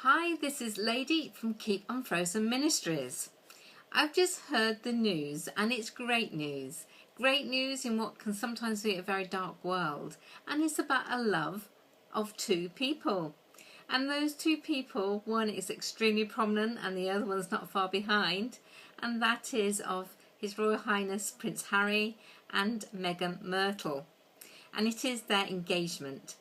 Hi, this is Ladey from Keep Unfrozen Ministries. I've just heard the news and it's great news. Great news in what can sometimes be a very dark world. And it's about a love of two people. And those two people, one is extremely prominent and the other one's not far behind. And that is of His Royal Highness Prince Harry and Meghan Markle. And it is their engagement.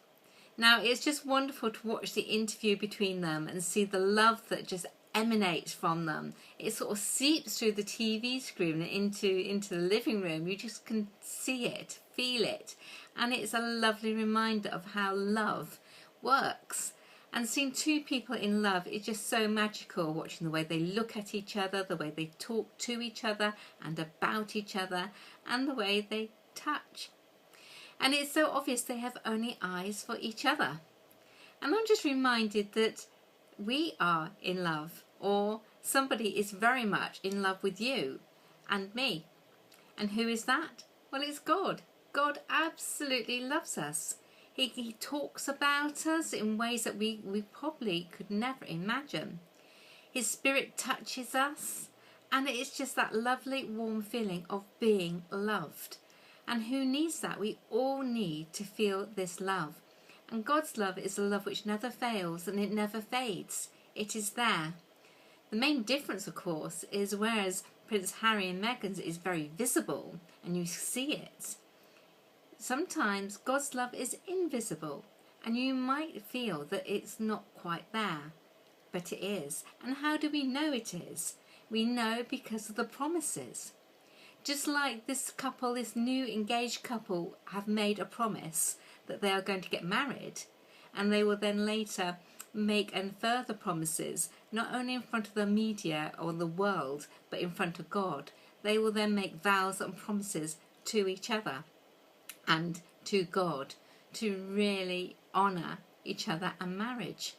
Now, it's just wonderful to watch the interview between them and see the love that just emanates from them. It sort of seeps through the TV screen and into the living room. You just can see it, feel it. And it's a lovely reminder of how love works. And seeing two people in love is just so magical, watching the way they look at each other, the way they talk to each other and about each other, and the way they touch. And it's so obvious they have only eyes for each other. And I'm just reminded that we are in love, or somebody is very much in love with you and me. And who is that? Well, it's God. God absolutely loves us. He talks about us in ways that we probably could never imagine. His Spirit touches us, and it's just that lovely, warm feeling of being loved. And who needs that? We all need to feel this love. And God's love is a love which never fails and it never fades. It is there. The main difference, of course, is whereas Prince Harry and Meghan's is very visible and you see it, sometimes God's love is invisible and you might feel that it's not quite there. But it is. And how do we know it is? We know because of the promises. Just like this couple, this new engaged couple, have made a promise that they are going to get married, and they will then later make further promises, not only in front of the media or the world, but in front of God. They will then make vows and promises to each other and to God to really honour each other and marriage.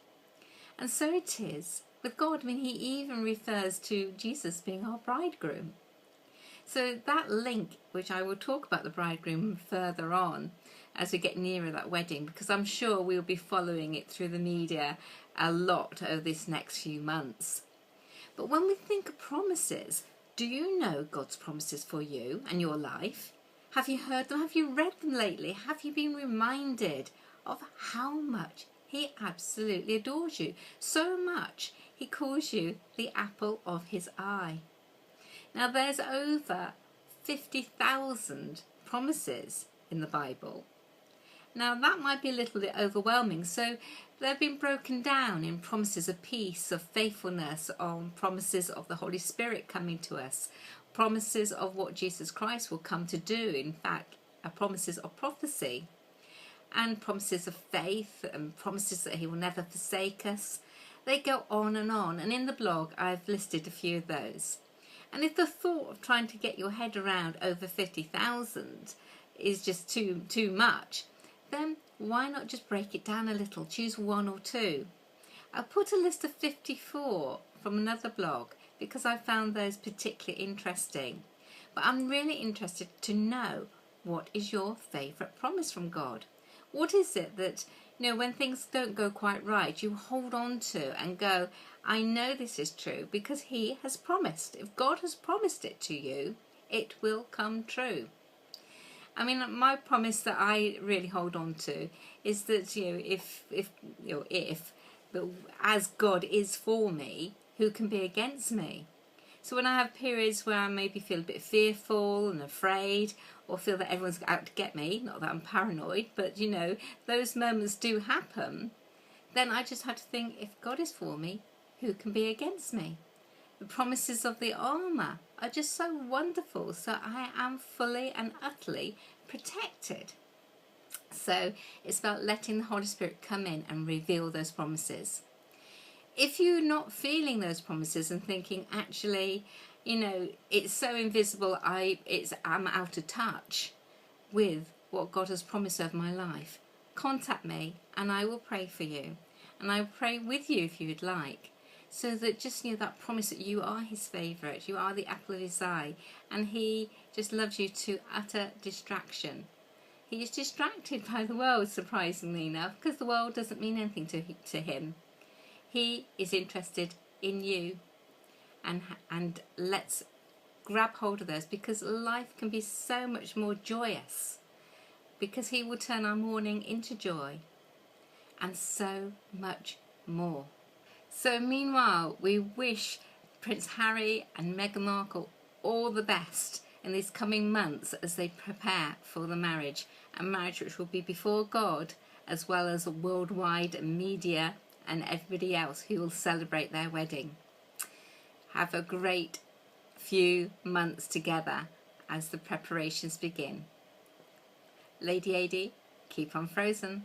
And so it is with God. I mean, he even refers to Jesus being our bridegroom. So that link, which I will talk about the bridegroom further on as we get nearer that wedding, because I'm sure we'll be following it through the media a lot over this next few months. But when we think of promises, do you know God's promises for you and your life? Have you heard them? Have you read them lately? Have you been reminded of how much he absolutely adores you? So much he calls you the apple of his eye. Now, there's over 50,000 promises in the Bible. Now, that might be a little bit overwhelming. So they've been broken down in promises of peace, of faithfulness, on promises of the Holy Spirit coming to us, promises of what Jesus Christ will come to do, in fact, promises of prophecy, and promises of faith, and promises that he will never forsake us. They go on, and in the blog I've listed a few of those. And if the thought of trying to get your head around over 50,000 is just too much, then why not just break it down a little, choose one or two? I put a list of 54 from another blog because I found those particularly interesting. But I'm really interested to know, what is your favourite promise from God? What is it that, when things don't go quite right, you hold on to and go, I know this is true because he has promised. If God has promised it to you, it will come true. I mean, my promise that I really hold on to is that, but as God is for me, who can be against me? So when I have periods where I maybe feel a bit fearful and afraid, or feel that everyone's out to get me, not that I'm paranoid, but those moments do happen, then I just have to think, if God is for me, who can be against me? The promises of the armour are just so wonderful, so I am fully and utterly protected. So it's about letting the Holy Spirit come in and reveal those promises. If you're not feeling those promises and thinking, actually, it's so invisible, I'm out of touch with what God has promised over my life, contact me and I will pray for you. And I will pray with you if you'd like. So that just, that promise that you are his favourite, you are the apple of his eye, and he just loves you to utter distraction. He is distracted by the world, surprisingly enough, because the world doesn't mean anything to him. He is interested in you, and let's grab hold of those, because life can be so much more joyous, because he will turn our mourning into joy, and so much more. So meanwhile, we wish Prince Harry and Meghan Markle all the best in these coming months as they prepare for the marriage, a marriage which will be before God, as well as worldwide media and everybody else who will celebrate their wedding. Have a great few months together as the preparations begin. Lady Adey, keep on frozen.